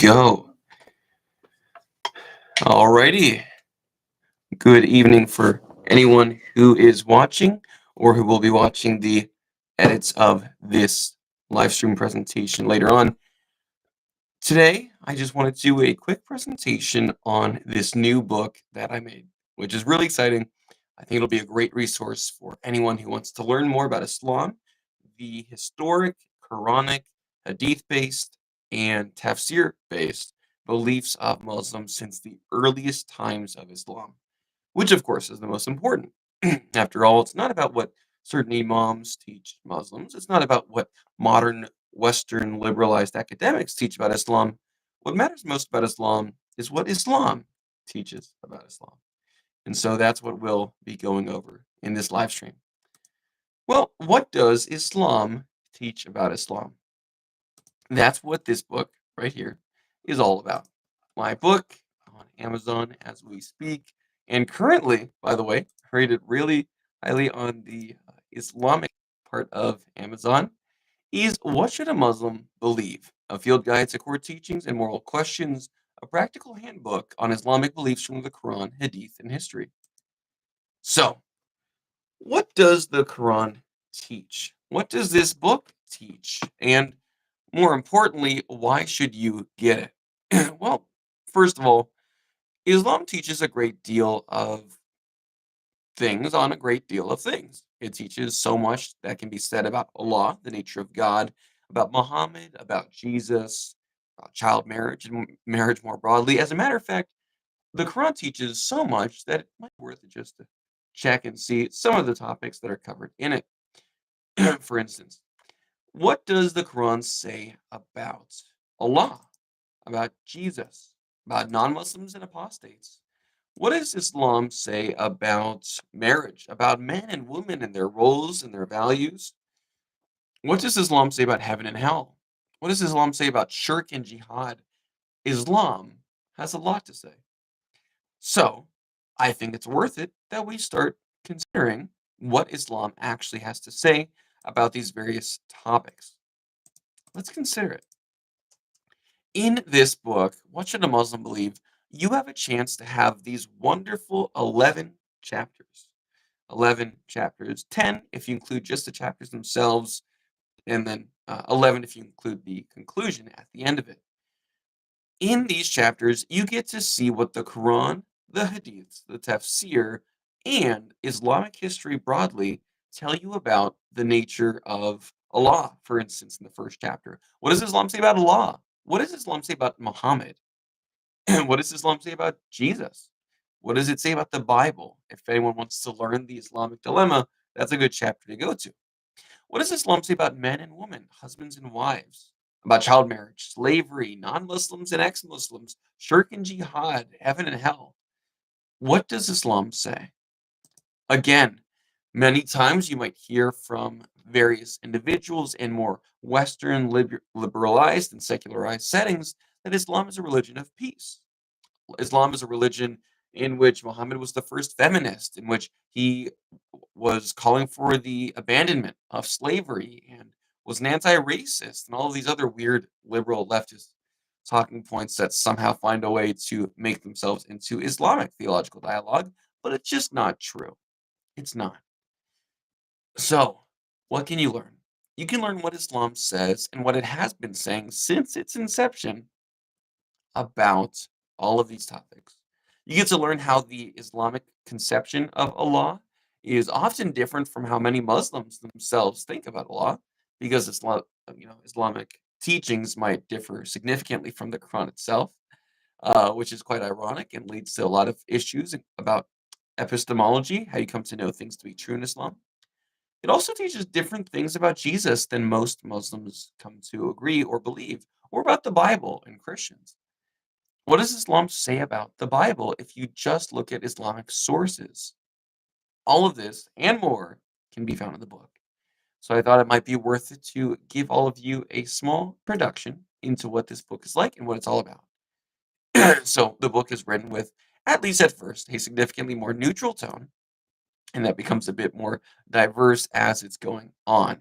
go. Alrighty. Good evening for anyone who is watching or who will be watching the edits of this live stream presentation later on. Today, I just wanted to do a quick presentation on this new book that I made, which is really exciting. I think it'll be a great resource for anyone who wants to learn more about Islam, the historic, Quranic, Hadith-based, and Tafsir-based beliefs of Muslims since the earliest times of Islam, which of course is the most important. After all, it's not about what certain imams teach Muslims. It's not about what modern Western liberalized academics teach about Islam. What matters most about Islam is what Islam teaches about Islam. And so that's what we'll be going over in this live stream. Well, what does Islam teach about Islam? That's what this book right here is all about. My book on Amazon as we speak, and currently, by the way, rated really highly on the Islamic part of Amazon, is What Should a Muslim Believe? A field guide to core teachings and moral questions, a practical handbook on Islamic beliefs from the Quran, Hadith, and history. So, what does the Quran teach? What does this book teach? And more importantly, why should you get it? Well, first of all, Islam teaches a great deal of things on a great deal of things. It teaches so much that can be said about Allah, the nature of God, about Muhammad, about Jesus, about child marriage, and marriage more broadly. As a matter of fact, the Quran teaches so much that it might be worth it just to check and see some of the topics that are covered in it. For instance, what does the Quran say about Allah, about Jesus, about non-Muslims and apostates? What does Islam say about marriage, about men and women and their roles and their values? What does Islam say about heaven and hell? What does Islam say about shirk and jihad? Islam has a lot to say. So, I think it's worth it that we start considering what Islam actually has to say about these various topics. Let's consider it. In this book, What Should a Muslim Believe? You have a chance to have these wonderful 11 chapters. 11 chapters, 10 if you include just the chapters themselves, and then 11 if you include the conclusion at the end of it. In these chapters, you get to see what the Quran, the Hadiths, the Tafsir, and Islamic history broadly tell you about the nature of Allah, for instance, in the first chapter. What does Islam say about Allah? What does Islam say about Muhammad? What does Islam say about Jesus? What does it say about the Bible? If anyone wants to learn the Islamic dilemma, that's a good chapter to go to. What does Islam say about men and women, husbands and wives? About child marriage, slavery, non-Muslims and ex-Muslims, shirk and jihad, heaven and hell? What does Islam say? Again, many times you might hear from various individuals in more Western liberalized and secularized settings that Islam is a religion of peace. Islam is a religion in which Muhammad was the first feminist, in which he was calling for the abandonment of slavery and was an anti-racist, and all of these other weird liberal leftist talking points that somehow find a way to make themselves into Islamic theological dialogue, but it's just not true. It's not. So, what can you learn? You can learn what Islam says and what it has been saying since its inception about all of these topics. You get to learn how the Islamic conception of Allah is often different from how many Muslims themselves think about Allah, because Islamic teachings might differ significantly from the Quran itself, which is quite ironic and leads to a lot of issues about epistemology, how you come to know things to be true in Islam. It also teaches different things about Jesus than most Muslims come to agree or believe, or about the Bible and Christians. What does Islam say about the Bible if you just look at Islamic sources? All of this and more can be found in the book. So I thought it might be worth it to give all of you a small introduction into what this book is like and what it's all about. So the book is written with, at least at first, a significantly more neutral tone, and that becomes a bit more diverse as it's going on.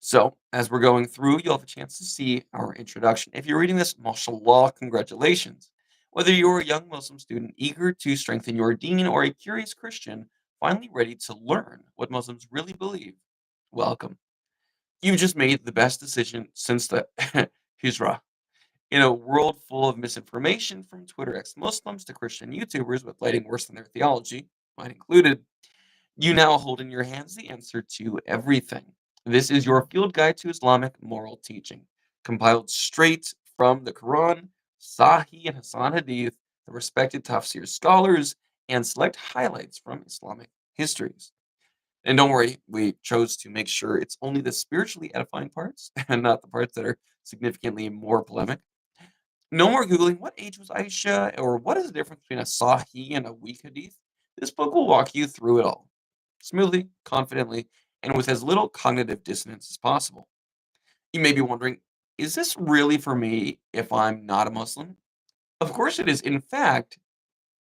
So, as we're going through, you'll have a chance to see our introduction. If you're reading this, mashallah, congratulations. Whether you're a young Muslim student eager to strengthen your deen or a curious Christian finally ready to learn what Muslims really believe, welcome. You've just made the best decision since the Hijrah. In a world full of misinformation from Twitter ex Muslims to Christian YouTubers with lighting worse than their theology, mine included, you now hold in your hands the answer to everything. This is your field guide to Islamic moral teaching, compiled straight from the Quran, Sahih and Hassan Hadith, the respected Tafsir scholars, and select highlights from Islamic histories. And don't worry, we chose to make sure it's only the spiritually edifying parts and not the parts that are significantly more polemic. No more Googling what age was Aisha or what is the difference between a Sahih and a weak Hadith. This book will walk you through it all smoothly, confidently, and with as little cognitive dissonance as possible. You may be wondering, is this really for me if I'm not a Muslim? Of course it is. In fact,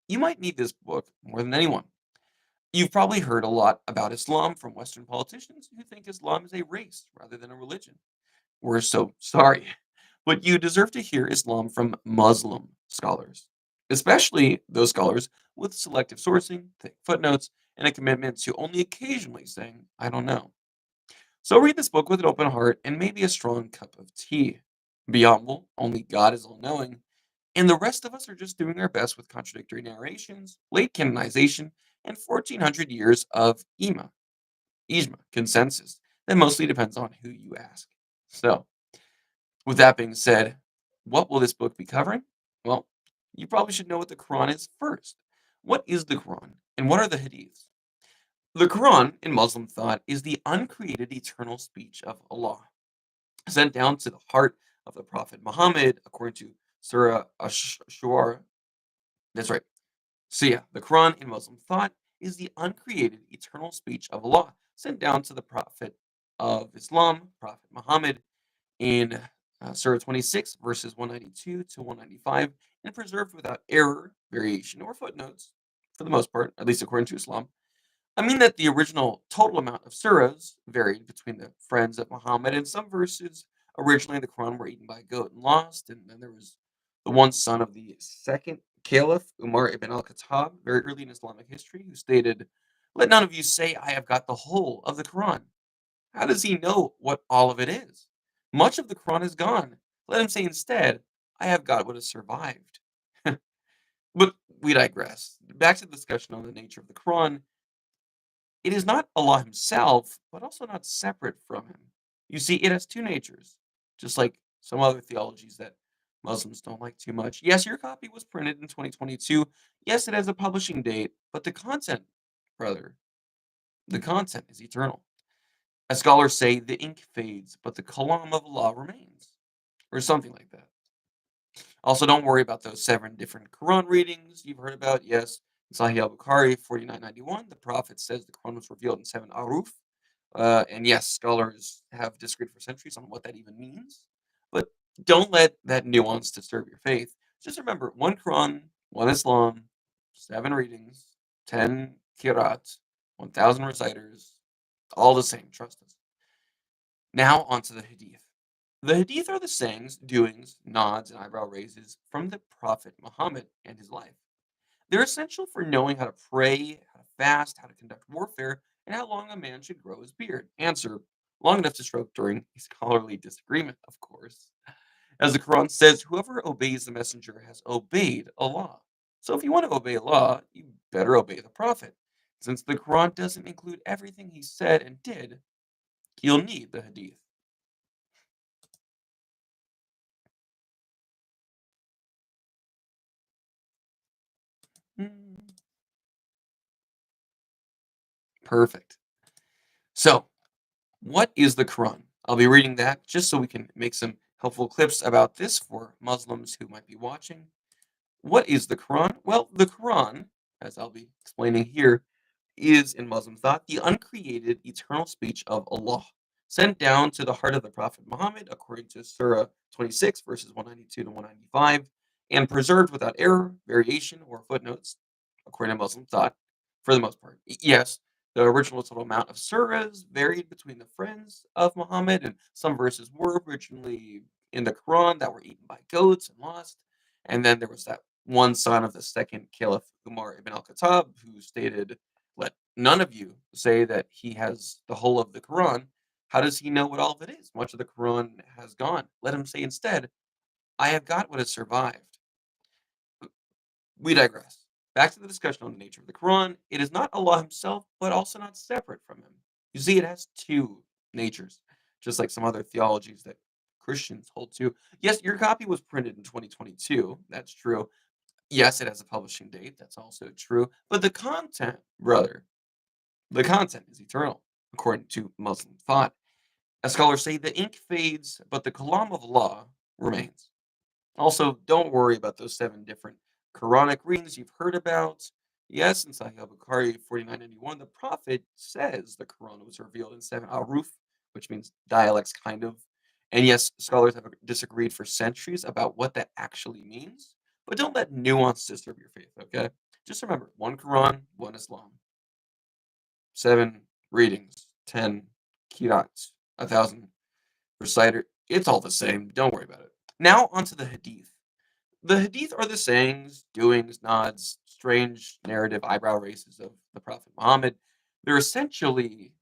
you might need this book more than anyone. You've probably heard a lot about Islam from Western politicians who think Islam is a race rather than a religion. We're so sorry. But you deserve to hear Islam from Muslim scholars, especially those scholars with selective sourcing, thick footnotes, and a commitment to only occasionally saying, I don't know. So read this book with an open heart and maybe a strong cup of tea. Be humble, only God is all knowing, and the rest of us are just doing our best with contradictory narrations, late canonization, and 1400 years of ijma, consensus, that mostly depends on who you ask. So, with that being said, what will this book be covering? Well, you probably should know what the Quran is first. What is the Quran, and what are the Hadiths? The Quran, in Muslim thought, is the uncreated eternal speech of Allah, sent down to the heart of the Prophet Muhammad, according to Surah Ash-Shura. That's right. So yeah, the Quran in Muslim thought is the uncreated eternal speech of Allah, sent down to the Prophet of Islam, Prophet Muhammad, in Surah 26, verses 192 to 195, and preserved without error, variation, or footnotes, for the most part, at least according to Islam. I mean that the original total amount of surahs varied between the friends of Muhammad, and some verses originally in the Quran were eaten by a goat and lost, and then there was the one son of the second caliph, Umar ibn al-Khattab, very early in Islamic history, who stated, "Let none of you say I have got the whole of the Quran." How does he know what all of it is? Much of the Quran is gone. Let him say instead, I have got what has survived. But we digress. Back to the discussion on the nature of the Quran. It is not Allah himself, but also not separate from him. You see, it has two natures, just like some other theologies that Muslims don't like too much. Yes, your copy was printed in 2022. Yes, it has a publishing date, but the content, brother, the content is eternal. As scholars say, the ink fades, but the kalam of Allah remains, or something like that. Also, don't worry about those 7 different Quran readings you've heard about. Yes, in Sahih al-Bukhari 4991, the Prophet says the Quran was revealed in 7 aruf. And yes, scholars have disagreed for centuries on what that even means. But don't let that nuance disturb your faith. Just remember, one Quran, one Islam, 7 readings, 10 qira'at, 1,000 reciters, all the same, trust us. Now onto the Hadith. The Hadith are the sayings, doings, nods, and eyebrow raises from the Prophet Muhammad and his life. They're essential for knowing how to pray, how to fast, how to conduct warfare, and how long a man should grow his beard. Answer: long enough to stroke during a scholarly disagreement, of course. As the Quran says, whoever obeys the messenger has obeyed Allah. So if you want to obey Allah, you better obey the Prophet. Since the Quran doesn't include everything he said and did, you'll need the Hadith. Hmm, perfect. So, what is the Quran? I'll be reading that just so we can make some helpful clips about this for Muslims who might be watching. What is the Quran? Well, the Quran, as I'll be explaining here, is in Muslim thought the uncreated eternal speech of Allah, sent down to the heart of the Prophet Muhammad according to Surah 26, verses 192 to 195, and preserved without error, variation, or footnotes, according to Muslim thought, for the most part. Yes, The original total amount of surahs varied between the friends of Muhammad, and some verses were originally in the Quran that were eaten by goats and lost. And then there was that one son of the second Caliph Umar ibn al-Khattab who stated, "Let none of you say that he has the whole of the Quran. How does he know what all of it is? Much of the Quran has gone. Let him say instead, I have got what has survived." We digress. Back to the discussion on the nature of the Quran. It is not Allah Himself, but also not separate from Him. You see, it has two natures, just like some other theologies that Christians hold to. Yes, your copy was printed in 2022. That's true. Yes, it has a publishing date. That's also true. But the content, brother, the content is eternal, according to Muslim thought. As scholars say, the ink fades, but the Kalam of Allah remains. Also, don't worry about those 7 different Quranic readings you've heard about. Yes, in Sahih Bukhari 4991, the Prophet says the Quran was revealed in 7 aruf, which means dialects, kind of. And yes, scholars have disagreed for centuries about what that actually means. But don't let nuance disturb your faith, okay? Just remember, one Quran, one Islam. 7 readings, 10 qira'ats, 1,000 reciter. It's all the same. Don't worry about it. Now, onto the Hadith. The Hadith are the sayings, doings, nods, strange narrative eyebrow raises of the Prophet Muhammad. They're essentially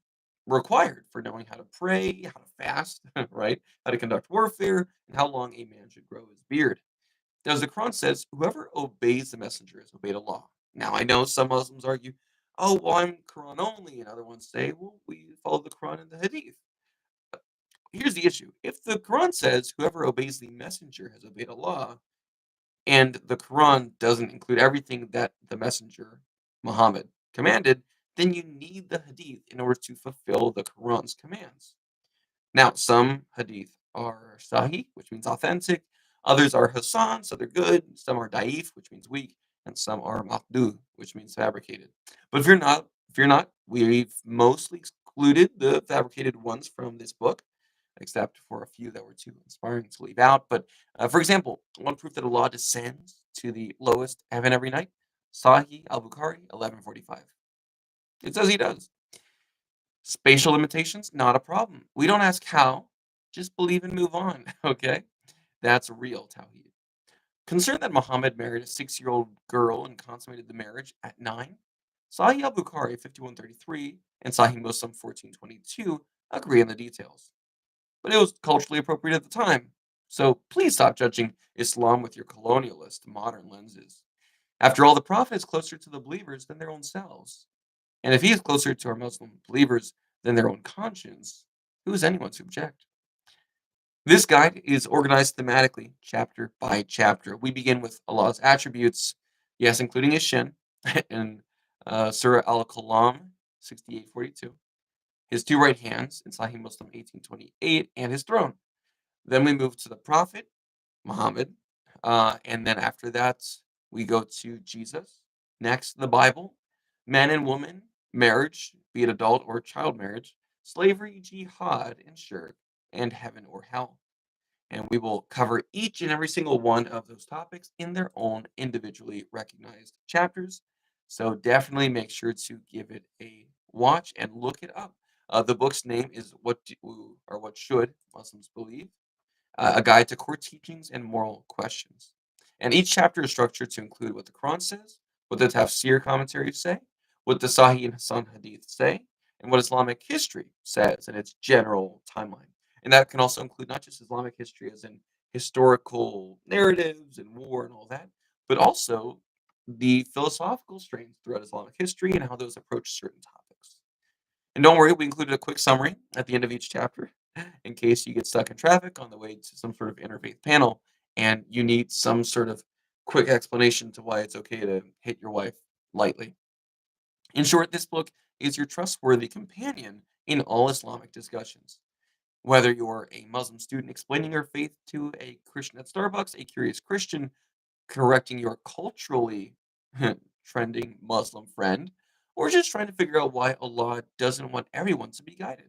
required for knowing how to pray, how to fast, right? How to conduct warfare, and how long a man should grow his beard. As the Quran says, whoever obeys the messenger has obeyed Allah. Now, I know some Muslims argue, oh, well, I'm Quran only, and other ones say, well, we follow the Quran and the Hadith. Here's the issue. If the Quran says whoever obeys the messenger has obeyed Allah, and the Quran doesn't include everything that the messenger, Muhammad, commanded, then you need the Hadith in order to fulfill the Quran's commands. Now, some Hadith are Sahih, which means authentic. Others are Hasan, so they're good. Some are Da'if, which means weak. And some are Maqdu, which means fabricated. But if you're not, we've mostly excluded the fabricated ones from this book, except for a few that were too inspiring to leave out. But for example, one proof that Allah descends to the lowest heaven every night, Sahih al-Bukhari 1145. It says He does. Spatial limitations, not a problem. We don't ask how, just believe and move on, okay? That's real tawhid. Concerned that Muhammad married a 6-year-old girl and consummated the marriage at 9, Sahih al-Bukhari 5133 and Sahih Muslim 1422 agree on the details. But it was culturally appropriate at the time. So please stop judging Islam with your colonialist modern lenses. After all, the Prophet is closer to the believers than their own selves. And if he is closer to our Muslim believers than their own conscience, who is anyone to object? This guide is organized thematically, chapter by chapter. We begin with Allah's attributes, yes, including His shin, in Surah Al-Kalam 68:42, His 2 right hands in Sahih Muslim 18:28, and His throne. Then we move to the Prophet, Muhammad, and then after that, we go to Jesus. Next, the Bible, men and women, marriage, be it adult or child marriage, slavery, jihad, and shirk, and heaven or hell. And we will cover each and every single one of those topics in their own individually recognized chapters. So definitely make sure to give it a watch and look it up. The book's name is What Should Muslims Believe? A guide to core teachings and moral questions. And each chapter is structured to include what the Quran says, what the Tafsir commentaries say, what the Sahih and Hasan Hadith say, and what Islamic history says in its general timeline. And that can also include not just Islamic history as in historical narratives and war and all that, but also the philosophical strains throughout Islamic history and how those approach certain topics. And don't worry, we included a quick summary at the end of each chapter in case you get stuck in traffic on the way to some sort of interfaith panel and you need some sort of quick explanation to why it's okay to hit your wife lightly. In short, this book is your trustworthy companion in all Islamic discussions. Whether you're a Muslim student explaining your faith to a Christian at Starbucks, a curious Christian correcting your culturally trending Muslim friend, or just trying to figure out why Allah doesn't want everyone to be guided.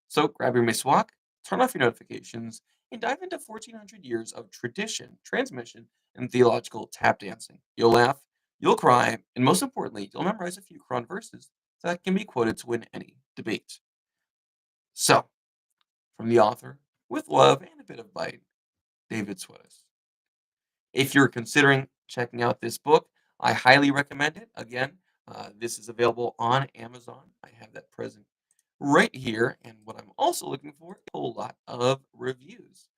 So grab your miswak, turn off your notifications, and dive into 1400 years of tradition, transmission, and theological tap dancing. You'll laugh, you'll cry, and most importantly, you'll memorize a few Quran verses that can be quoted to win any debate. So, from the author, with love and a bit of bite, David Swiss. If you're considering checking out this book, I highly recommend it. Again, this is available on Amazon. I have that present right here. And what I'm also looking for is a whole lot of reviews.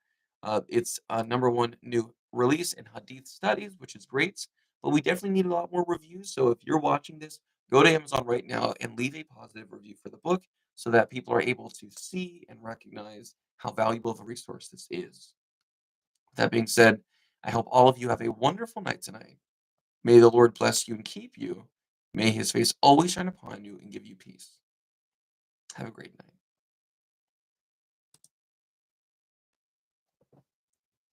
It's a number one new release in Hadith studies, which is great. But we definitely need a lot more reviews. So if you're watching this, go to Amazon right now and leave a positive review for the book so that people are able to see and recognize how valuable of a resource this is. With that being said, I hope all of you have a wonderful night tonight. May the Lord bless you and keep you. May his face always shine upon you and give you peace. Have a great night.